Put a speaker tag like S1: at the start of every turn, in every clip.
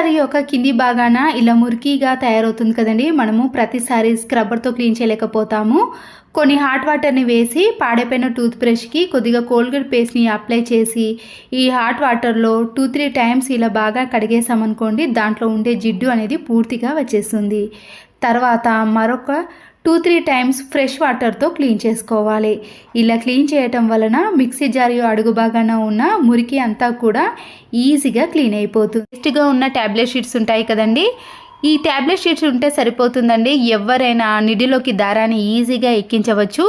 S1: జారీ యొక్క కింది భాగాన ఇలా మురికిగా తయారవుతుంది కదండి. మనము ప్రతిసారి స్క్రబ్బర్తో క్లీన్ చేయలేకపోతాము. కొన్ని హాట్ వాటర్ని వేసి పాడైపోయిన టూత్ బ్రష్కి కొద్దిగా కోల్గేట్ పేస్ట్ని అప్లై చేసి ఈ హాట్ వాటర్లో 2-3 టైమ్స్ ఇలా బాగా కడిగేసామనుకోండి, దాంట్లో ఉండే జిడ్డు అనేది పూర్తిగా వచ్చేస్తుంది. తర్వాత మరొక 2-3 టైమ్స్ ఫ్రెష్ వాటర్తో క్లీన్ చేసుకోవాలి. ఇలా క్లీన్ చేయటం వలన మిక్సీ జార్ అడుగు భాగాన ఉన్న మురికి అంతా కూడా ఈజీగా క్లీన్ అయిపోతుంది. వేస్ట్గా ఉన్న ట్యాబ్లెట్ షీట్స్ ఉంటాయి కదండి, ఈ ట్యాబ్లెట్ షీట్స్ ఉంటే సరిపోతుందండి. ఎవరైనా నిడిలోకి దారాన్ని ఈజీగా ఎక్కించవచ్చు.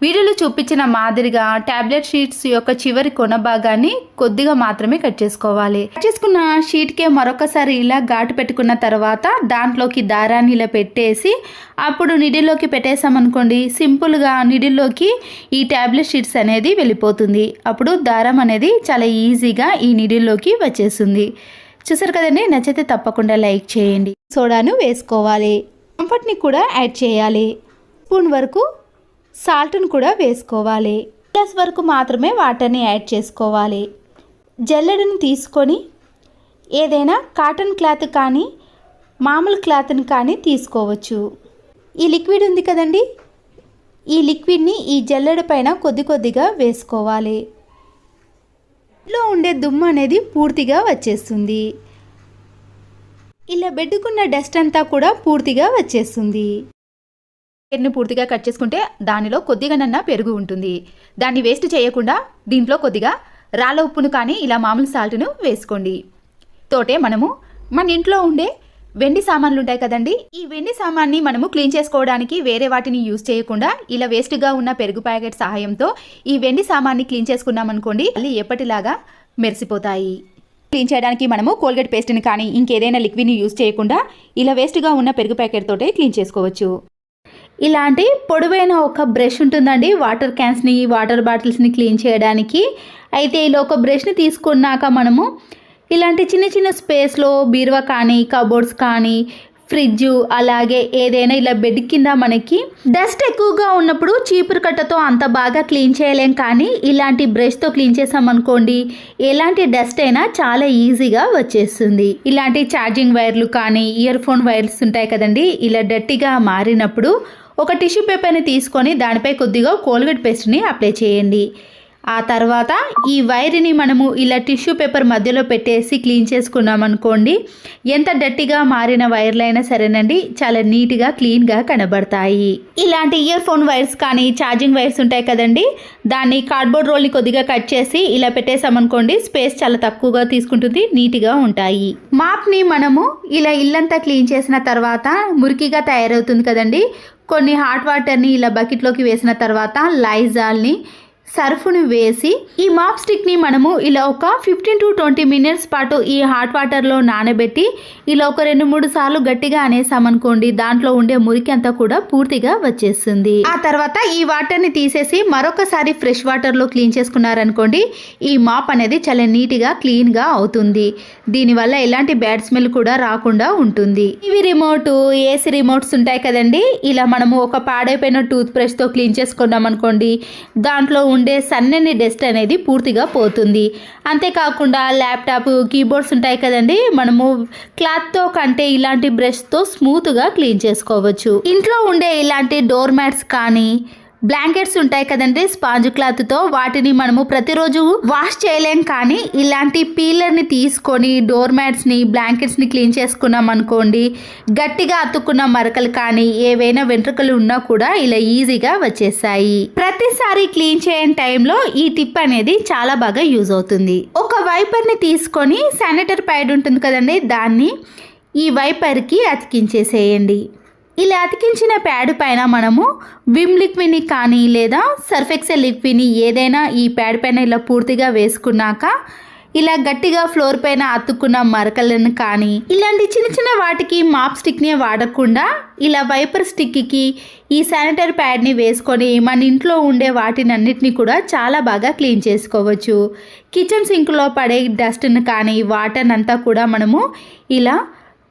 S1: వీడియోలో చూపించిన మాదిరిగా ట్యాబ్లెట్ షీట్స్ యొక్క చివరి కొన భాగాన్ని కొద్దిగా మాత్రమే కట్ చేసుకోవాలి. కట్ చేసుకున్న షీట్కే మరొకసారి ఇలా ఘాటు పెట్టుకున్న తర్వాత దాంట్లోకి దారాన్ని ఇలా పెట్టేసి అప్పుడు నిడిల్లోకి పెట్టేసామనుకోండి, సింపుల్గా నిడిల్లోకి ఈ ట్యాబ్లెట్ షీట్స్ అనేది వెళ్ళిపోతుంది. అప్పుడు దారం అనేది చాలా ఈజీగా ఈ నిడిల్లోకి వచ్చేస్తుంది. చూసారు కదండి, నచ్చితే తప్పకుండా లైక్ చేయండి. సోడాను వేసుకోవాలి, కంఫర్ట్ని కూడా యాడ్ చేయాలి, స్పూన్ వరకు సాల్ట్ను కూడా వేసుకోవాలి, గ్లాస్ వరకు మాత్రమే వాటర్ని యాడ్ చేసుకోవాలి. జల్లెడను తీసుకొని ఏదైనా కాటన్ క్లాత్ కానీ మామూలు క్లాత్ని కానీ తీసుకోవచ్చు. ఈ లిక్విడ్ ఉంది కదండి, ఈ లిక్విడ్ని ఈ జల్లెడ పైన కొద్ది కొద్దిగా వేసుకోవాలి. ఇంట్లో ఉండే దుమ్ము అనేది పూర్తిగా వచ్చేస్తుంది. ఇలా బెడ్డుకున్న డస్ట్ అంతా కూడా పూర్తిగా వచ్చేస్తుంది. ని పూర్తిగా కట్ చేసుకుంటే దానిలో కొద్దిగానన్నా పెరుగు ఉంటుంది. దాన్ని వేస్ట్ చేయకుండా దీంట్లో కొద్దిగా రాళ్ళ ఉప్పును కానీ ఇలా మామూలు సాల్ట్ను వేసుకోండి. తోటే మనము మన ఇంట్లో ఉండే వెండి సామాన్లు ఉంటాయి కదండి, ఈ వెండి సామాన్ని మనము క్లీన్ చేసుకోవడానికి వేరే వాటిని యూజ్ చేయకుండా ఇలా వేస్ట్గా ఉన్న పెరుగు ప్యాకెట్ సహాయంతో ఈ వెండి సామాన్ని క్లీన్ చేసుకున్నాం అనుకోండి, అవి ఎప్పటిలాగా మెరిసిపోతాయి. క్లీన్ చేయడానికి మనము కోల్గేట్ పేస్ట్ని కానీ ఇంకేదైనా లిక్విడ్ని యూజ్ చేయకుండా ఇలా వేస్ట్గా ఉన్న పెరుగు ప్యాకెట్ తోటే క్లీన్ చేసుకోవచ్చు. ఇలాంటి పొడవైన ఒక బ్రష్ ఉంటుందండి వాటర్ క్యాన్స్ని, వాటర్ బాటిల్స్ని క్లీన్ చేయడానికి. అయితే ఇలా ఒక బ్రష్ని తీసుకున్నాక మనము ఇలాంటి చిన్న చిన్న స్పేస్లో బీరువా కానీ కబోర్డ్స్ కానీ ఫ్రిడ్జ్ అలాగే ఏదైనా ఇలా బెడ్ కింద మనకి డస్ట్ ఎక్కువగా ఉన్నప్పుడు చీపురు కట్టతో అంత బాగా క్లీన్ చేయలేం, కానీ ఇలాంటి బ్రష్తో క్లీన్ చేసామనుకోండి ఎలాంటి డస్ట్ అయినా చాలా ఈజీగా వచ్చేస్తుంది. ఇలాంటి ఛార్జింగ్ వైర్లు కానీ ఇయర్ ఫోన్ వైర్స్ ఉంటాయి కదండి, ఇలా డర్టీగా మారినప్పుడు ఒక టిష్యూ పేపర్ని తీసుకొని దానిపై కొద్దిగా కోల్గేట్ పేస్ట్ని అప్లై చేయండి. ఆ తర్వాత ఈ వైర్ని మనము ఇలా టిష్యూ పేపర్ మధ్యలో పెట్టేసి క్లీన్ చేసుకున్నాం అనుకోండి, ఎంత డర్టీగా మారిన వైర్లైనా సరేనండి చాలా నీట్గా క్లీన్గా కనబడతాయి. ఇలాంటి ఇయర్ ఫోన్ వైర్స్ కానీ ఛార్జింగ్ వైర్స్ ఉంటాయి కదండి, దాన్ని కార్డ్బోర్డ్ రోల్ని కొద్దిగా కట్ చేసి ఇలా పెట్టేసామనుకోండి, స్పేస్ చాలా తక్కువగా తీసుకుంటుంది, నీట్గా ఉంటాయి. మాప్ని మనము ఇలా ఇల్లంతా క్లీన్ చేసిన తర్వాత మురికిగా తయారవుతుంది కదండి, కొన్ని హాట్ వాటర్ని ఇలా బకెట్లోకి వేసిన తర్వాత లైజాల్ని సర్ఫ్ను వేసి ఈ మాప్ స్టిక్ని మనము ఇలా ఒక 15-20 మినిట్స్ పాటు ఈ హాట్ వాటర్లో నానబెట్టి ఇలా ఒక 2-3 సార్లు గట్టిగా అనేసామనుకోండి, దాంట్లో ఉండే మురికి అంతా కూడా పూర్తిగా వచ్చేస్తుంది. ఆ తర్వాత ఈ వాటర్ని తీసేసి మరొకసారి ఫ్రెష్ వాటర్లో క్లీన్ చేసుకున్నారనుకోండి, ఈ మాప్ అనేది చాలా నీట్గా క్లీన్గా అవుతుంది. దీనివల్ల ఎలాంటి బ్యాడ్ స్మెల్ కూడా రాకుండా ఉంటుంది. టీవీ రిమోట్, ఏసీ రిమోట్స్ ఉంటాయి కదండి, ఇలా మనము ఒక పాడైపోయిన టూత్ బ్రష్తో క్లీన్ చేసుకున్నాం అనుకోండి, దాంట్లో ఉండే సన్నని డస్ట్ అనేది పూర్తిగా పోతుంది. అంతేకాకుండా ల్యాప్టాప్, కీబోర్డ్స్ ఉంటాయి కదండి, మనము క్లాత్తో కంటే ఇలాంటి బ్రష్తో స్మూత్గా క్లీన్ చేసుకోవచ్చు. ఇంట్లో ఉండే ఇలాంటి డోర్ మ్యాట్స్ కానీ బ్లాంకెట్స్ ఉంటాయి కదండి స్పాంజ్ క్లాత్తో, వాటిని మనము ప్రతిరోజు వాష్ చేయలేం, కానీ ఇలాంటి పీలర్ని తీసుకొని డోర్ మ్యాట్స్ని బ్లాంకెట్స్ని క్లీన్ చేసుకున్నాం అనుకోండి, గట్టిగా అతుక్కున్న మరకలు కానీ ఏవైనా వెంట్రుకలు ఉన్నా కూడా ఇలా ఈజీగా వచ్చేసాయి. ప్రతిసారి క్లీన్ చేయని టైంలో ఈ టిప్ అనేది చాలా బాగా యూజ్ అవుతుంది. ఒక వైపర్ని తీసుకొని శానిటరీ ప్యాడ్ ఉంటుంది కదండి, దాన్ని ఈ వైపర్కి అతికించేసేయండి. ఇలా అతికించిన ప్యాడ్ పైన మనము విమ్ లిక్విడ్ని కానీ లేదా సర్ఫ్ ఎక్సెల్ లిక్విడ్ని ఏదైనా ఈ ప్యాడ్ పైన ఇలా పూర్తిగా వేసుకున్నాక ఇలా గట్టిగా ఫ్లోర్ పైన అతుక్కున్న మరకలను కానీ ఇలాంటి చిన్న చిన్న వాటికి మాప్ స్టిక్ని వాడకుండా ఇలా వైపర్ స్టిక్కి ఈ శానిటరీ ప్యాడ్ని వేసుకొని మన ఇంట్లో ఉండే వాటిని అన్నిటిని కూడా చాలా బాగా క్లీన్ చేసుకోవచ్చు. కిచెన్ సింక్లో పడే డస్ట్ని కానీ వాటర్ని అంతా కూడా మనము ఇలా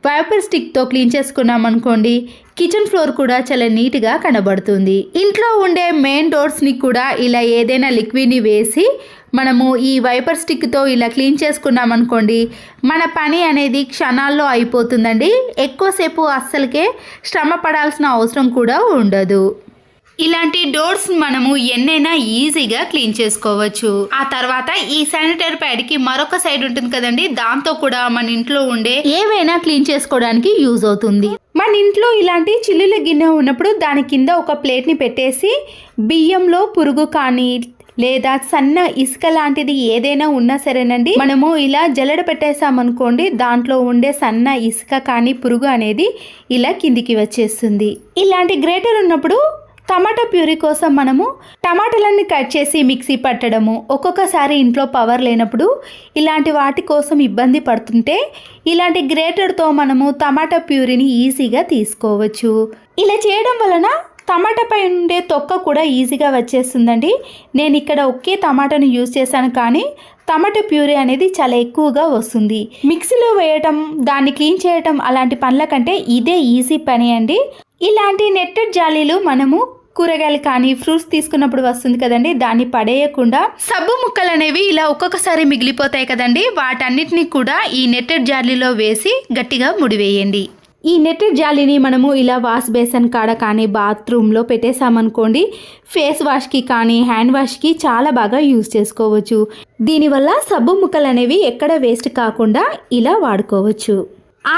S1: వైపర్ స్టిక్తో క్లీన్ చేసుకున్నాం అనుకోండి, కిచెన్ ఫ్లోర్ కూడా చాలా నీట్గా కనబడుతుంది. ఇంట్లో ఉండే మెయిన్ డోర్స్ని కూడా ఇలా ఏదైనా లిక్విడ్ని వేసి మనము ఈ వైపర్ స్టిక్తో ఇలా క్లీన్ చేసుకున్నాం అనుకోండి, మన పని అనేది క్షణాల్లో అయిపోతుందండి. ఎక్కువసేపు అస్సలకే శ్రమ పడాల్సిన అవసరం కూడా ఉండదు. ఇలాంటి డోర్స్ మనము ఎన్నైనా ఈజీగా క్లీన్ చేసుకోవచ్చు. ఆ తర్వాత ఈ శానిటరీ ప్యాడ్కి మరొక సైడ్ ఉంటుంది కదండి, దాంతో కూడా మన ఇంట్లో ఉండే ఏవైనా క్లీన్ చేసుకోవడానికి యూజ్ అవుతుంది. మన ఇంట్లో ఇలాంటి చిల్లుల గిన్నె ఉన్నప్పుడు దాని కింద ఒక ప్లేట్ని పెట్టేసి బియ్యంలో పురుగు కానీ లేదా సన్న ఇసుక లాంటిది ఏదైనా ఉన్నా సరేనండి, మనము ఇలా జల్లెడ పెట్టేసామనుకోండి, దాంట్లో ఉండే సన్న ఇసుక కానీ పురుగు అనేది ఇలా కిందికి వచ్చేస్తుంది. ఇలాంటి గ్రేటర్ ఉన్నప్పుడు టమాటా ప్యూరీ కోసం మనము టమాటాలన్నీ కట్ చేసి మిక్సీ పట్టడము, ఒక్కొక్కసారి ఇంట్లో పవర్ లేనప్పుడు ఇలాంటి వాటి కోసం ఇబ్బంది పడుతుంటే ఇలాంటి గ్రేటర్తో మనము టమాటా ప్యూరీని ఈజీగా తీసుకోవచ్చు. ఇలా చేయడం వలన టమాటాపై ఉండే తొక్క కూడా ఈజీగా వచ్చేస్తుందండి. నేను ఇక్కడ ఒకే టమాటాను యూజ్ చేశాను, కానీ టమాటా ప్యూరీ అనేది చాలా ఎక్కువగా వస్తుంది. మిక్సీలో వేయటం, దాన్ని క్లీన్ చేయటం అలాంటి పనుల కంటే ఇదే ఈజీ పని అండి. ఇలాంటి నెట్టెడ్ జాలీలు మనము కూరగాయలు కానీ ఫ్రూట్స్ తీసుకున్నప్పుడు వస్తుంది కదండి, దాన్ని పడేయకుండా సబ్బు ముక్కలు అనేవి ఇలా ఒక్కొక్కసారి మిగిలిపోతాయి కదండి, వాటన్నిటిని కూడా ఈ నెట్టెడ్ జాలీలో వేసి గట్టిగా ముడివేయండి. ఈ నెట్టెడ్ జాలీని మనము ఇలా వాష్ బేసిన్ కాడ కానీ బాత్రూంలో పెట్టేసామనుకోండి, ఫేస్ వాష్కి కానీ హ్యాండ్ వాష్కి చాలా బాగా యూజ్ చేసుకోవచ్చు. దీనివల్ల సబ్బు ముక్కలు అనేవి ఎక్కడ వేస్ట్ కాకుండా ఇలా వాడుకోవచ్చు.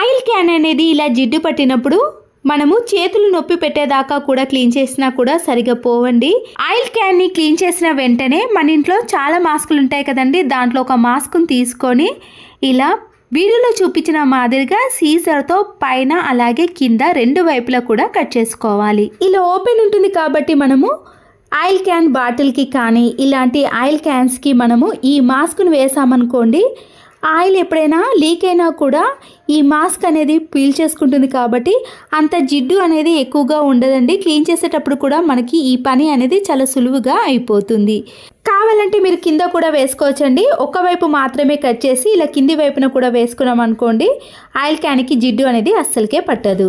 S1: ఆయిల్ క్యాన్ అనేది ఇలా జిడ్డు పట్టినప్పుడు మనము చేతులు నొప్పి పెట్టేదాకా కూడా క్లీన్ చేసినా కూడా సరిగా పోవండి. ఆయిల్ క్యాన్ని క్లీన్ చేసిన వెంటనే మన ఇంట్లో చాలా మాస్కులు ఉంటాయి కదండి, దాంట్లో ఒక మాస్క్ని తీసుకొని ఇలా వీడియోలో చూపించిన మాదిరిగా సీజర్తో పైన అలాగే కింద రెండు వైపులా కూడా కట్ చేసుకోవాలి. ఇలా ఓపెన్ ఉంటుంది కాబట్టి మనము ఆయిల్ క్యాన్ బాటిల్కి కానీ ఇలాంటి ఆయిల్ క్యాన్స్కి మనము ఈ మాస్క్ను వేసామనుకోండి, ఆయిల్ ఎప్పుడైనా లీక్ అయినా కూడా ఈ మాస్క్ అనేది పీల్ చేసుకుంటుంది కాబట్టి అంత జిడ్డు అనేది ఎక్కువగా ఉండదండి. క్లీన్ చేసేటప్పుడు కూడా మనకి ఈ పని అనేది చాలా సులువుగా అయిపోతుంది. కావాలంటే మీరు కింద కూడా వేసుకోవచ్చండి. ఒకవైపు మాత్రమే కట్ చేసి ఇలా కింది వైపున కూడా వేసుకున్నాం అనుకోండి, ఆయిల్ క్యాన్కి జిడ్డు అనేది అస్సలకే పట్టదు.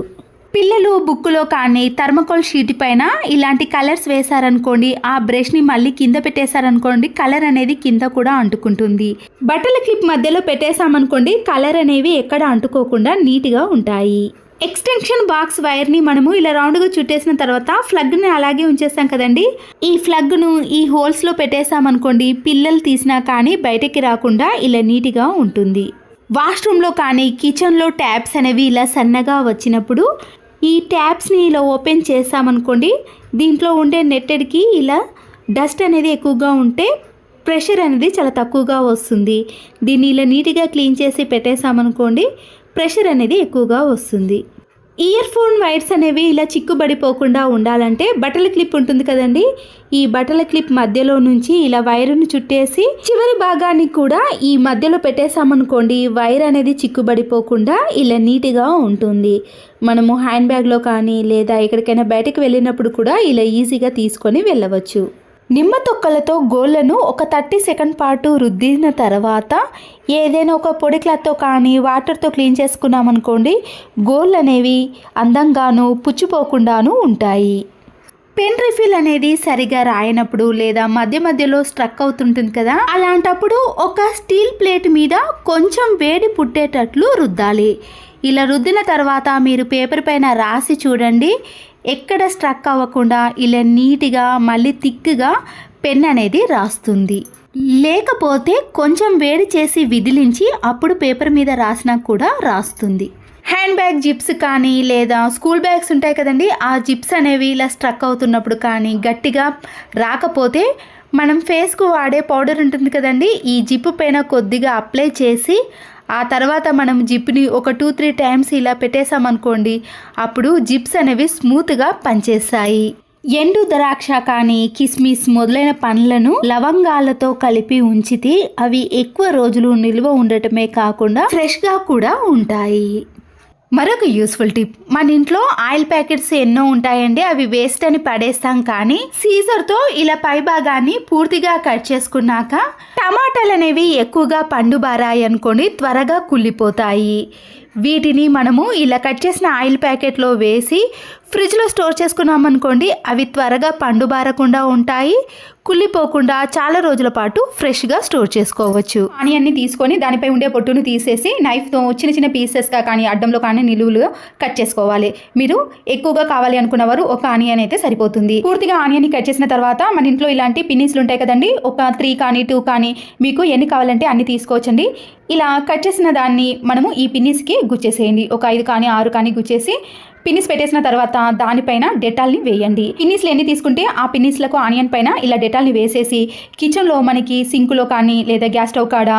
S1: పిల్లలు బుక్కులో కానీ థర్మకోల్ షీట్ పైన ఇలాంటి కలర్స్ వేశారనుకోండి, ఆ బ్రష్ని మళ్ళీ కింద పెట్టేశారనుకోండి, కలర్ అనేది కింద కూడా అంటుకుంటుంది. బట్టల క్లిప్ మధ్యలో పెట్టేశామనుకోండి, కలర్ అనేవి ఎక్కడ అంటుకోకుండా నీట్గా ఉంటాయి. ఎక్స్టెన్షన్ బాక్స్ వైర్ని మనము ఇలా రౌండ్గా చుట్టేసిన తర్వాత ఫ్లగ్ని అలాగే ఉంచేస్తాం కదండి, ఈ ఫ్లగ్ను ఈ హోల్స్లో పెట్టేసామనుకోండి, పిల్లలు తీసినా కానీ బయటకి రాకుండా ఇలా నీట్గా ఉంటుంది. వాష్రూమ్లో కానీ కిచెన్లో ట్యాప్స్ అనేవి ఇలా సన్నగా వచ్చినప్పుడు ఈ ట్యాప్స్ని ఇలా ఓపెన్ చేసామనుకోండి, దీంట్లో ఉండే నెట్టెడ్కి ఇలా డస్ట్ అనేది ఎక్కువగా ఉంటే ప్రెషర్ అనేది చాలా తక్కువగా వస్తుంది. దీన్ని ఇలా నీట్గా క్లీన్ చేసి పెట్టేసామనుకోండి, ప్రెషర్ అనేది ఎక్కువగా వస్తుంది. ఇయర్ ఫోన్ వైర్స్ అనేవి ఇలా చిక్కుబడిపోకుండా ఉండాలంటే బట్టల క్లిప్ ఉంటుంది కదండి, ఈ బట్టల క్లిప్ మధ్యలో నుంచి ఇలా వైరును చుట్టేసి చివరి భాగాన్ని కూడా ఈ మధ్యలో పెట్టేసామనుకోండి, వైర్ అనేది చిక్కుబడిపోకుండా ఇలా నీట్గా ఉంటుంది. మనము హ్యాండ్ బ్యాగ్లో కానీ లేదా ఎక్కడికైనా బయటకు వెళ్ళినప్పుడు కూడా ఇలా ఈజీగా తీసుకొని వెళ్ళవచ్చు. నిమ్మ తొక్కలతో గోళ్ళను ఒక 30 సెకండ్ పాటు రుద్దిన తర్వాత ఏదైనా ఒక పొడి క్లాత్తో కానీ వాటర్తో క్లీన్ చేసుకున్నామనుకోండి, గోళ్ళు అనేవి అందంగాను పుచ్చిపోకుండాను ఉంటాయి. పెన్ రిఫిల్ అనేది సరిగా రాయనప్పుడు లేదా మధ్య మధ్యలో స్ట్రక్ అవుతుంటుంది కదా, అలాంటప్పుడు ఒక స్టీల్ ప్లేట్ మీద కొంచెం వేడి పుట్టేటట్లు రుద్దాలి. ఇలా రుద్దిన తర్వాత మీరు పేపర్ పైన రాసి చూడండి, ఎక్కడ స్ట్రక్ అవ్వకుండా ఇలా నీట్గా మళ్ళీ థిక్గా పెన్ అనేది రాస్తుంది. లేకపోతే కొంచెం వేడి చేసి విదిలించి అప్పుడు పేపర్ మీద రాసినా కూడా రాస్తుంది. హ్యాండ్ బ్యాగ్ జిప్స్ కానీ లేదా స్కూల్ బ్యాగ్స్ ఉంటాయి కదండి, ఆ జిప్స్ అనేవి ఇలా స్ట్రక్ అవుతున్నప్పుడు కానీ గట్టిగా రాకపోతే మనం ఫేస్కు వాడే పౌడర్ ఉంటుంది కదండి, ఈ జిప్ పైన కొద్దిగా అప్లై చేసి ఆ తర్వాత మనం జిప్ని ఒక 2-3 టైమ్స్ ఇలా పెట్టేసామనుకోండి, అప్పుడు జిప్స్ అనేవి స్మూత్గా పనిచేస్తాయి. ఎండు ద్రాక్ష కానీ కిస్మిస్ మొదలైన పండ్లను లవంగాలతో కలిపి ఉంచితే అవి ఎక్కువ రోజులు నిల్వ ఉండటమే కాకుండా ఫ్రెష్గా కూడా ఉంటాయి. మరొక యూస్ఫుల్ టిప్, మన ఇంట్లో ఆయిల్ ప్యాకెట్స్ ఎన్నో ఉంటాయండి, అవి వేస్ట్ అని పడేస్తాం. కానీ సీజర్తో ఇలా పై భాగాన్ని పూర్తిగా కట్ చేసుకున్నాక టమాటాలు అనేవి ఎక్కువగా పండు బారాయి అనుకోండి, త్వరగా కుళ్ళిపోతాయి. వీటిని మనము ఇలా కట్ చేసిన ఆయిల్ ప్యాకెట్లో వేసి ఫ్రిడ్జ్లో స్టోర్ చేసుకున్నామనుకోండి, అవి త్వరగా పండుబారకుండా ఉంటాయి, కుళ్ళిపోకుండా చాలా రోజుల పాటు ఫ్రెష్గా స్టోర్ చేసుకోవచ్చు. ఆనియన్ని తీసుకొని దానిపై ఉండే పొట్టును తీసేసి నైఫ్తో చిన్న చిన్న పీసెస్గా కానీ అడ్డంలో కానీ నిలువులుగా కట్ చేసుకోవాలి. మీరు ఎక్కువగా కావాలి అనుకున్నవారు ఒక ఆనియన్ అయితే సరిపోతుంది. పూర్తిగా ఆనియన్ని కట్ చేసిన తర్వాత మన ఇంట్లో ఇలాంటి పిన్నీస్లు ఉంటాయి కదండి, ఒక 3 కానీ 2 కానీ మీకు ఎన్ని కావాలంటే అన్ని తీసుకోవచ్చండి. ఇలా కట్ చేసిన దాన్ని మనము ఈ పిన్నీస్కి గుచ్చేసేయండి. ఒక 5 కానీ 6 కానీ గుచ్చేసి పిన్నిస్ పెట్టేసిన తర్వాత దానిపైన డెటాల్ని వేయండి. పిన్నిస్లు ఎన్ని తీసుకుంటే ఆ పిన్నిస్లకు ఆనియన్ పైన ఇలా డెటాల్ని వేసేసి కిచెన్లో మనకి సింకులో కానీ లేదా గ్యాస్ స్టవ్ కాడ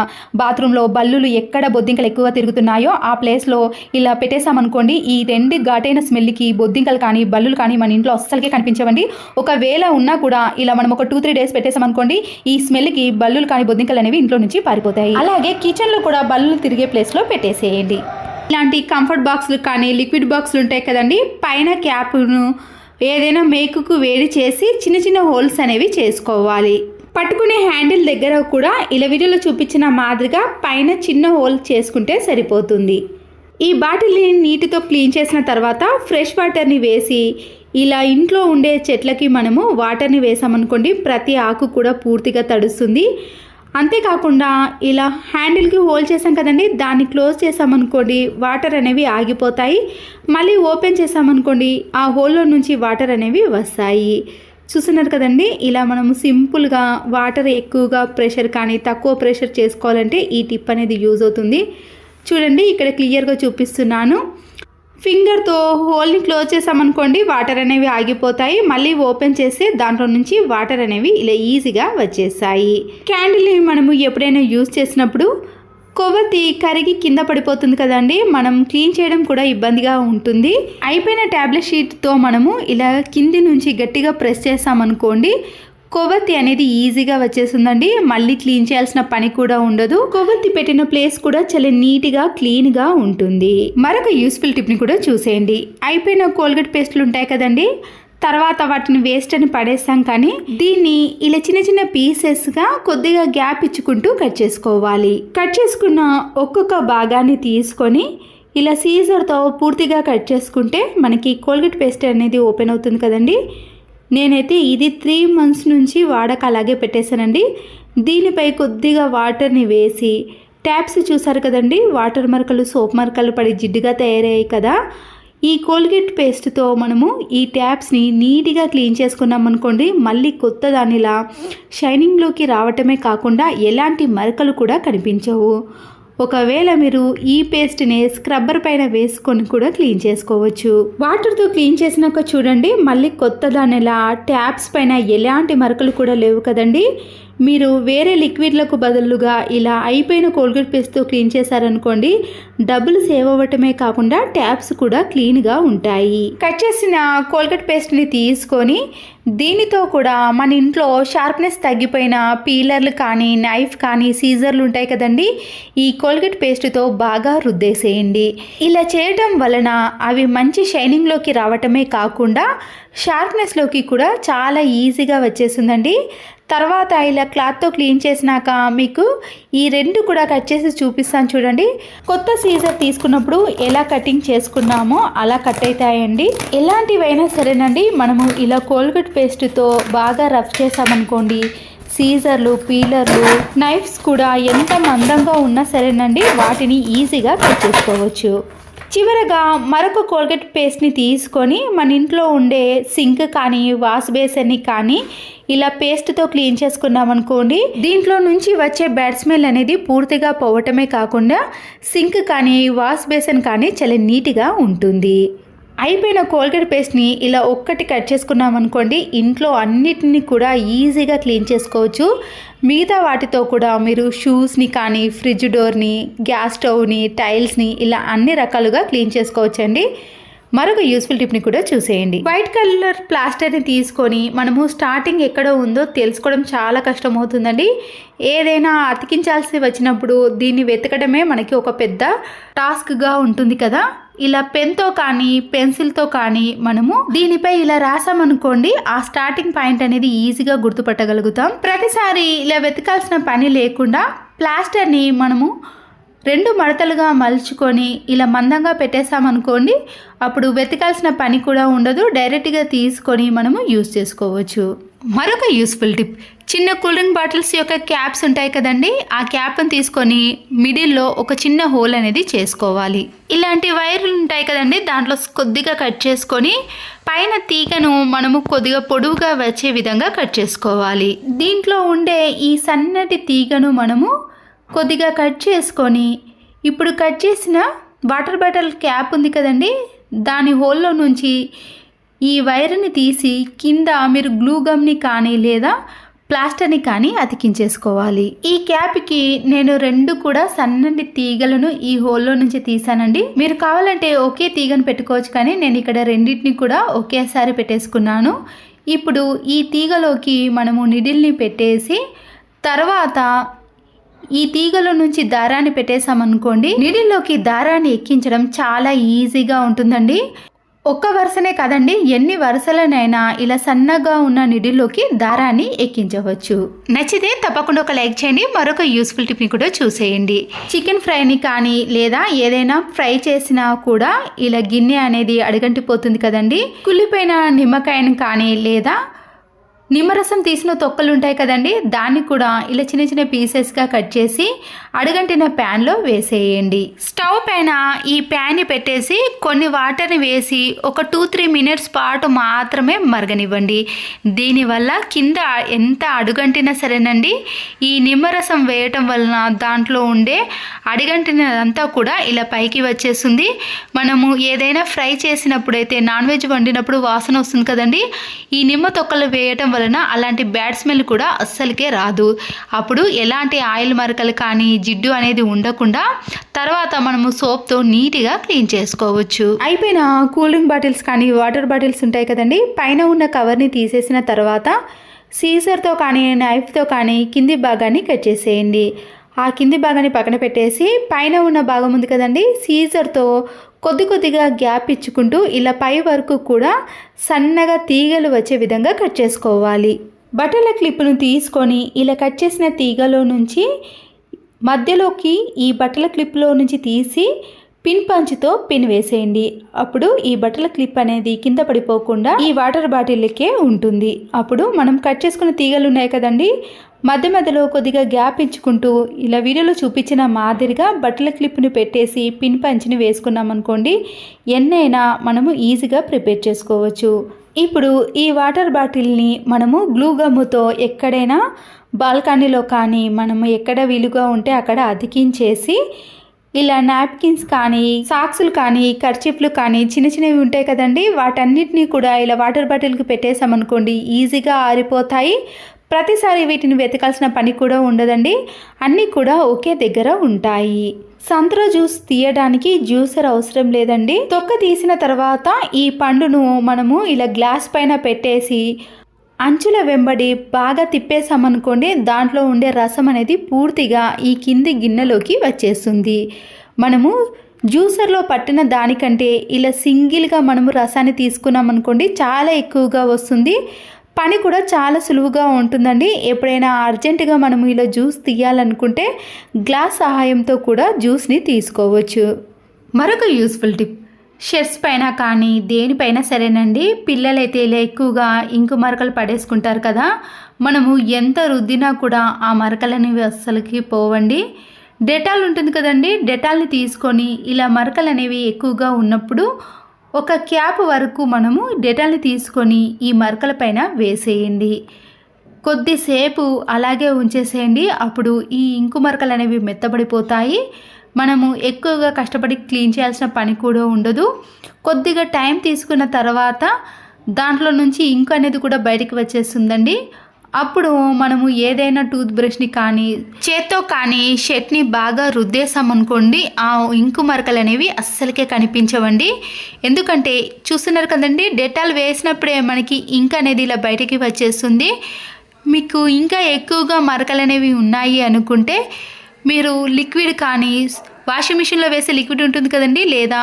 S1: బాత్రూంలో బల్లులు ఎక్కడ బొద్దింకలు ఎక్కువగా తిరుగుతున్నాయో ఆ ప్లేస్లో ఇలా పెట్టేసామనుకోండి, ఈ 2 ఘాటైన స్మెల్కి బొద్దింకలు కానీ బల్లులు కానీ మన ఇంట్లో అస్సలకే కనిపించవండి. ఒకవేళ ఉన్నా కూడా ఇలా మనం ఒక 2-3 డేస్ పెట్టేసామనుకోండి, ఈ స్మెల్కి బల్లులు కానీ బొద్దింకలు అనేవి ఇంట్లో నుంచి పారిపోతాయి. అలాగే కిచెన్లో కూడా బల్లులు తిరిగే ప్లేస్లో పెట్టేసేయండి. ఇలాంటి కంఫర్ట్ బాక్సులు కానీ లిక్విడ్ బాక్సులు ఉంటాయి కదండి, పైన క్యాప్ను ఏదైనా మేకుకు వేడి చేసి చిన్న చిన్న హోల్స్ అనేవి చేసుకోవాలి. పట్టుకునే హ్యాండిల్ దగ్గర కూడా ఇలా వీడియోలో చూపించిన మాదిరిగా పైన చిన్న హోల్ చేసుకుంటే సరిపోతుంది. ఈ బాటిల్ని నీటితో క్లీన్ చేసిన తర్వాత ఫ్రెష్ వాటర్ని వేసి ఇలా ఇంట్లో ఉండే చెట్లకి మనము వాటర్ని వేసామనుకోండి, ప్రతి ఆకు కూడా పూర్తిగా తడుస్తుంది. అంతేకాకుండా ఇలా హ్యాండిల్కి హోల్ చేసాం కదండి, దాన్ని క్లోజ్ చేసామనుకోండి వాటర్ అనేవి ఆగిపోతాయి. మళ్ళీ ఓపెన్ చేసామనుకోండి ఆ హోల్లో నుంచి వాటర్ అనేవి వస్తాయి. చూస్తున్నారు కదండి, ఇలా మనము సింపుల్గా వాటర్ ఎక్కువగా ప్రెషర్ కానీ తక్కువ ప్రెషర్ చేసుకోవాలంటే ఈ టిప్ అనేది యూజ్ అవుతుంది. చూడండి ఇక్కడ క్లియర్గా చూపిస్తున్నాను. ఫింగర్తో హోల్ని క్లోజ్ చేసామనుకోండి వాటర్ అనేవి ఆగిపోతాయి. మళ్ళీ ఓపెన్ చేస్తే దాంట్లో నుంచి వాటర్ అనేవి ఇలా ఈజీగా వచ్చేస్తాయి. క్యాండిల్ని మనము ఎప్పుడైనా యూజ్ చేసినప్పుడు కొవ్వొత్తి కరిగి కింద పడిపోతుంది కదండి, మనం క్లీన్ చేయడం కూడా ఇబ్బందిగా ఉంటుంది. అయిపోయిన ట్యాబ్లెట్ షీట్తో మనము ఇలా కింది నుంచి గట్టిగా ప్రెస్ చేసామనుకోండి, కొవ్వొత్తి అనేది ఈజీగా వచ్చేస్తుందండి. మళ్ళీ క్లీన్ చేయాల్సిన పని కూడా ఉండదు. కొవ్వొత్తి పెట్టిన ప్లేస్ కూడా చాలా నీట్గా క్లీన్గా ఉంటుంది. మరొక యూస్ఫుల్ టిప్ని కూడా చూసేయండి. అయిపోయిన కోల్గేట్ పేస్టులు ఉంటాయి కదండి, తర్వాత వాటిని వేస్ట్ అని పడేస్తాం, కానీ దీన్ని ఇలా చిన్న చిన్న పీసెస్గా కొద్దిగా గ్యాప్ ఇచ్చుకుంటూ కట్ చేసుకోవాలి. కట్ చేసుకున్న ఒక్కొక్క భాగాన్ని తీసుకొని ఇలా సీజర్తో పూర్తిగా కట్ చేసుకుంటే మనకి కోల్గేట్ పేస్ట్ అనేది ఓపెన్ అవుతుంది కదండి. నేనైతే ఇది 3 months నుంచి వాడక అలాగే పెట్టేశానండి. దీనిపై కొద్దిగా వాటర్ని వేసి ట్యాప్స్ చూసారు కదండి, వాటర్ మరకలు సోప్ మరకలు పడి జిడ్డుగా తయారయ్యాయి కదా, ఈ కోల్గేట్ పేస్ట్తో మనము ఈ ట్యాప్స్ని నీట్గా క్లీన్ చేసుకున్నాం అనుకోండి, మళ్ళీ కొత్త దానిలా షైనింగ్లోకి రావటమే కాకుండా ఎలాంటి మరకలు కూడా కనిపించవు. ఒకవేళ మీరు ఈ పేస్ట్ని స్క్రబ్బర్ పైన వేసుకొని కూడా క్లీన్ చేసుకోవచ్చు. వాటర్తో క్లీన్ చేసినాక చూడండి, మళ్ళీ కొత్త దానిలా ట్యాప్స్ పైన ఎలాంటి మరకలు కూడా లేవు కదండి. మీరు వేరే లిక్విడ్లకు బదులుగా ఇలా అయిపోయిన కోల్గేట్ పేస్ట్తో క్లీన్ చేశారనుకోండి, డబ్బులు సేవ్ అవ్వటమే కాకుండా ట్యాప్స్ కూడా క్లీన్గా ఉంటాయి. కట్ చేసిన కోల్గేట్ పేస్ట్ని తీసుకొని దీనితో కూడా మన ఇంట్లో షార్ప్నెస్ తగ్గిపోయిన పీలర్లు కానీ నైఫ్ కానీ సీజర్లు ఉంటాయి కదండి, ఈ కోల్గేట్ పేస్ట్తో బాగా రుద్దేసేయండి. ఇలా చేయటం వలన అవి మంచి షైనింగ్లోకి రావటమే కాకుండా షార్ప్నెస్లోకి కూడా చాలా ఈజీగా వచ్చేసిందండి. తర్వాత ఇలా క్లాత్తో క్లీన్ చేసినాక మీకు ఈ 2 కూడా కట్ చేసి చూపిస్తాను చూడండి. కొత్త సీజర్ తీసుకున్నప్పుడు ఎలా కటింగ్ చేసుకున్నామో అలా కట్ అవుతాయండి. ఎలాంటివైనా సరేనండి, మనము ఇలా కోల్గేట్ పేస్ట్తో బాగా రఫ్ చేసామనుకోండి, సీజర్లు పీలర్లు నైఫ్స్ కూడా ఎంత మందంగా ఉన్నా సరేనండి వాటిని ఈజీగా కట్ చేసుకోవచ్చు. చివరగా మరొక కోల్గేట్ పేస్ట్ని తీసుకొని మన ఇంట్లో ఉండే సింక్ కానీ వాష్ బేసిన్ని కానీ ఇలా పేస్ట్తో క్లీన్ చేసుకున్నాం అనుకోండి, దీంట్లో నుంచి వచ్చే బ్యాడ్ స్మెల్ అనేది పూర్తిగా పోవటమే కాకుండా సింక్ కానీ వాష్ బేసిన్ కానీ చాలా నీట్గా ఉంటుంది. అయిపోయిన కోల్గేట్ పేస్ట్ని ఇలా ఒక్కటి కట్ చేసుకున్నాం అనుకోండి, ఇంట్లో అన్నిటిని కూడా ఈజీగా క్లీన్ చేసుకోవచ్చు. మిగతా వాటితో కూడా మీరు షూస్ని కానీ ఫ్రిడ్జ్ డోర్ని గ్యాస్ స్టవ్ని టైల్స్ని ఇలా అన్ని రకాలుగా క్లీన్ చేసుకోవచ్చండి. మరొక యూస్ఫుల్ టిప్ని కూడా చూసేయండి. వైట్ కలర్ ప్లాస్టర్ని తీసుకొని మనము స్టార్టింగ్ ఎక్కడ ఉందో తెలుసుకోవడం చాలా కష్టమవుతుందండి. ఏదైనా అతికించాల్సి వచ్చినప్పుడు దీన్ని వెతకడమే మనకి ఒక పెద్ద టాస్క్గా ఉంటుంది కదా. ఇలా పెన్తో కానీ పెన్సిల్తో కానీ మనము దీనిపై ఇలా రాసామనుకోండి, ఆ స్టార్టింగ్ పాయింట్ అనేది ఈజీగా గుర్తుపట్టగలుగుతాం. ప్రతిసారి ఇలా వెతకాల్సిన పని లేకుండా ప్లాస్టర్ని మనము 2 మడతలుగా మలుచుకొని ఇలా మందంగా పెట్టేసామనుకోండి, అప్పుడు వెతకాల్సిన పని కూడా ఉండదు. డైరెక్ట్గా తీసుకొని మనము యూస్ చేసుకోవచ్చు. మరొక యూస్ఫుల్ టిప్, చిన్న కూల్ డ్రింక్ బాటిల్స్ యొక్క క్యాప్స్ ఉంటాయి కదండి, ఆ క్యాప్ని తీసుకొని మిడిల్లో ఒక చిన్న హోల్ అనేది చేసుకోవాలి. ఇలాంటి వైర్లు ఉంటాయి కదండి, దాంట్లో కొద్దిగా కట్ చేసుకొని పైన తీగను మనము కొద్దిగా పొడవుగా వచ్చే విధంగా కట్ చేసుకోవాలి. దీంట్లో ఉండే ఈ సన్నటి తీగను మనము కొద్దిగా కట్ చేసుకొని ఇప్పుడు కట్ చేసిన వాటర్ బాటిల్ క్యాప్ ఉంది కదండి, దాని హోల్లో నుంచి ఈ వైర్ని తీసి కింద మీరు గ్లూ గమ్ని కానీ లేదా ప్లాస్టర్ని కానీ అతికించేసుకోవాలి. ఈ క్యాప్కి నేను 2 కూడా సన్నటి తీగలను ఈ హోల్లో నుంచి తీసానండి. మీరు కావాలంటే ఒకే తీగను పెట్టుకోవచ్చు, కానీ నేను ఇక్కడ రెండింటిని కూడా ఒకేసారి పెట్టేసుకున్నాను. ఇప్పుడు ఈ తీగలోకి మనము నిడిల్ని పెట్టేసి తర్వాత ఈ తీగలో నుంచి దారాన్ని పెట్టేసామనుకోండి, నీడిల్లోకి దారాన్ని ఎక్కించడం చాలా ఈజీగా ఉంటుందండి. ఒక్క వరుసనే కాదండి, ఎన్ని వరుసలనైనా ఇలా సన్నగా ఉన్న నిడిల్లోకి దారాన్ని ఎక్కించవచ్చు. నచ్చితే తప్పకుండా ఒక లైక్ చేయండి. మరొక యూస్ఫుల్ టిప్ని కూడా చూసేయండి. చికెన్ ఫ్రైని కానీ లేదా ఏదైనా ఫ్రై చేసినా కూడా ఇలా గిన్నె అనేది అడుగంటిపోతుంది కదండి. కుళ్ళిపోయిన నిమ్మకాయని కానీ లేదా నిమ్మరసం తీసిన తొక్కలు ఉంటాయి కదండి, దాన్ని కూడా ఇలా చిన్న చిన్న పీసెస్గా కట్ చేసి అడుగంటిన ప్యాన్లో వేసేయండి. స్టవ్ పైన ఈ ప్యాన్ని పెట్టేసి కొన్ని వాటర్ని వేసి ఒక 2-3 మినిట్స్ పాటు మాత్రమే మరగనివ్వండి. దీనివల్ల కింద ఎంత అడుగంటినా సరేనండి, ఈ నిమ్మరసం వేయటం వలన దాంట్లో ఉండే అడుగంటినదంతా కూడా ఇలా పైకి వచ్చేస్తుంది. మనము ఏదైనా ఫ్రై చేసినప్పుడైతే నాన్ వెజ్ వండినప్పుడు వాసన వస్తుంది కదండి, ఈ నిమ్మ తొక్కలు వేయటం వలన అలాంటి బ్యాడ్ స్మెల్ కూడా అస్సలకే రాదు. అప్పుడు ఎలాంటి ఆయిల్ మరకలు కానీ జిడ్డు అనేది ఉండకుండా తర్వాత మనము సోప్తో నీట్గా క్లీన్ చేసుకోవచ్చు. అయిపోయిన కూల్ డ్రింక్ బాటిల్స్ కానీ వాటర్ బాటిల్స్ ఉంటాయి కదండి, పైన ఉన్న కవర్ని తీసేసిన తర్వాత సీజర్తో కానీ నైఫ్తో కానీ కింది భాగాన్ని కట్ చేసేయండి. ఆ కింది భాగాన్ని పక్కన పెట్టేసి పైన ఉన్న భాగం ఉంది కదండి, సీజర్తో కొద్దిగా గ్యాప్ ఇచ్చుకుంటూ ఇలా పై వరకు కూడా సన్నగా తీగలు వచ్చే విధంగా కట్ చేసుకోవాలి. బట్టల క్లిప్ను తీసుకొని ఇలా కట్ చేసిన తీగలో నుంచి మధ్యలోకి ఈ బట్టల క్లిప్లో నుంచి తీసి పిన్ పంచ్తో పిన్ వేసేయండి. అప్పుడు ఈ బట్టల క్లిప్ అనేది కింద పడిపోకుండా ఈ వాటర్ బాటిల్కే ఉంటుంది. అప్పుడు మనం కట్ చేసుకున్న తీగలు ఉన్నాయి కదండి, మధ్య మధ్యలో కొద్దిగా గ్యాప్ ఇచ్చుకుంటూ ఇలా వీడియోలో చూపించిన మాదిరిగా బట్టల క్లిప్ని పెట్టేసి పిన్ పంచ్ని వేసుకున్నాం అనుకోండి, ఎన్నైనా మనము ఈజీగా ప్రిపేర్ చేసుకోవచ్చు. ఇప్పుడు ఈ వాటర్ బాటిల్ని మనము గ్లూ గమ్ముతో ఎక్కడైనా బాల్కనీలో కానీ మనము ఎక్కడ వీలుగా ఉంటే అక్కడ అతికించేసి ఇలా నాప్కిన్స్ కానీ సాక్సులు కానీ కర్చీఫ్లు కానీ చిన్న చిన్నవి ఉంటాయి కదండి, వాటన్నిటినీ కూడా ఇలా వాటర్ బాటిల్కి పెట్టేసామనుకోండి, ఈజీగా ఆరిపోతాయి. ప్రతిసారి వీటిని వెతకాల్సిన పని కూడా ఉండదండి, అన్నీ కూడా ఒకే దగ్గర ఉంటాయి. సంత్రా జ్యూస్ తీయడానికి జ్యూసర్ అవసరం లేదండి. తొక్క తీసిన తర్వాత ఈ పండును మనము ఇలా గ్లాస్ పైన పెట్టేసి అంచుల వెంబడి బాగా తిప్పేసామనుకోండి, దాంట్లో ఉండే రసం అనేది పూర్తిగా ఈ కింది గిన్నెలోకి వచ్చేస్తుంది. మనము జ్యూసర్లో పట్టిన దానికంటే ఇలా సింగిల్గా మనము రసాన్ని తీసుకున్నాం అనుకోండి, చాలా ఎక్కువగా వస్తుంది. పని కూడా చాలా సులువుగా ఉంటుందండి. ఎప్పుడైనా అర్జెంటుగా మనము ఇలా జ్యూస్ తీయాలనుకుంటే గ్లాస్ సహాయంతో కూడా జ్యూస్ని తీసుకోవచ్చు. మరొక యూస్ఫుల్ టిప్, షర్ట్స్ పైన కానీ దేనిపైన సరేనండి, పిల్లలైతే ఇలా ఎక్కువగా ఇంకు మరకలు పడేసుకుంటారు కదా, మనము ఎంత రుద్దినా కూడా ఆ మరకలు అనేవి అస్సలకి పోవండి. డెటాల్ ఉంటుంది కదండి, డెటాల్ని తీసుకొని ఇలా మరకలు అనేవి ఎక్కువగా ఉన్నప్పుడు ఒక క్యాప్ వరకు మనము డెటాల్ని తీసుకొని ఈ మరకల పైన వేసేయండి. కొద్దిసేపు అలాగే ఉంచేసేయండి. అప్పుడు ఈ ఇంకు మరకలు అనేవి మెత్తబడిపోతాయి. మనము ఎక్కువగా కష్టపడి క్లీన్ చేయాల్సిన పని కూడా ఉండదు. కొద్దిగా టైం తీసుకున్న తర్వాత దాంట్లో నుంచి ఇంకు అనేది కూడా బయటికి వచ్చేస్తుందండి. అప్పుడు మనము ఏదైనా టూత్ బ్రష్ని కానీ చేత్తో కానీ షర్ట్ని బాగా రుద్దేసామనుకోండి, ఆ ఇంకు మరకలు అనేవి అస్సలకే కనిపించవండి. ఎందుకంటే చూస్తున్నారు కదండి, డెటాల్ వేసినప్పుడే మనకి ఇంక్ అనేది ఇలా బయటికి వచ్చేస్తుంది. మీకు ఇంకా ఎక్కువగా మరకలు అనేవి ఉన్నాయి అనుకుంటే మీరు లిక్విడ్ కానీ వాషింగ్ మిషన్లో వేసే లిక్విడ్ ఉంటుంది కదండి, లేదా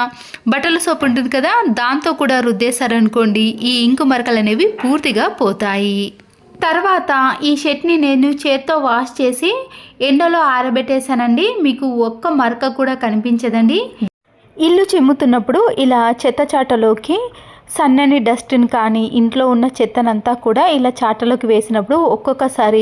S1: బట్టల సోప్ ఉంటుంది కదా, దాంతో కూడా రుద్దేశారనుకోండి, ఈ ఇంకు మరకలు అనేవి పూర్తిగా పోతాయి. తర్వాత ఈ షర్ట్ని నేను చేత్తో వాష్ చేసి ఎండలో ఆరబెట్టేశానండి. మీకు ఒక్క మరక కూడా కనిపించదండి. ఇల్లు చిమ్ముతున్నప్పుడు ఇలా చెత్త చాటలోకి సన్నని డస్ట్ని కానీ ఇంట్లో ఉన్న చెత్తనంతా కూడా ఇలా చాటలోకి వేసినప్పుడు ఒక్కొక్కసారి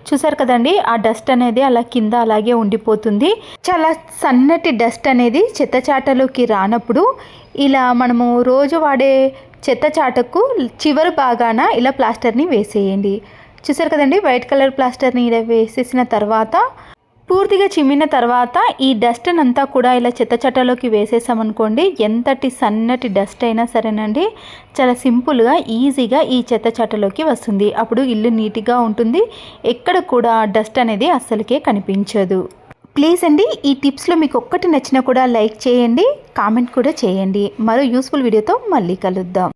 S1: చూసారు కదండి, ఆ డస్ట్ అనేది అలా కింద అలాగే ఉండిపోతుంది. చాలా సన్నటి డస్ట్ అనేది చెత్త చాటలోకి రానప్పుడు ఇలా మనము రోజు వాడే చెత్త చాటకు చివరి భాగాన ఇలా ప్లాస్టర్ని వేసేయండి. చూసారు కదండి, వైట్ కలర్ ప్లాస్టర్ని ఇలా వేసేసిన తర్వాత పూర్తిగా చిమ్మిన తర్వాత ఈ డస్ట్ అంతా కూడా ఇలా చెత్త చెట్టలోకి వేసేసామనుకోండి, ఎంతటి సన్నటి డస్ట్ అయినా సరేనండి చాలా సింపుల్గా ఈజీగా ఈ చెత్త చెట్టలోకి వస్తుంది. అప్పుడు ఇల్లు నీట్గా ఉంటుంది, ఎక్కడ కూడా డస్ట్ అనేది అస్సలకే కనిపించదు. ప్లీజ్ అండి, ఈ టిప్స్లో మీకు ఒక్కటి నచ్చినా కూడా లైక్ చేయండి, కామెంట్ కూడా చేయండి. మరో యూస్ఫుల్ వీడియోతో మళ్ళీ కలుద్దాం.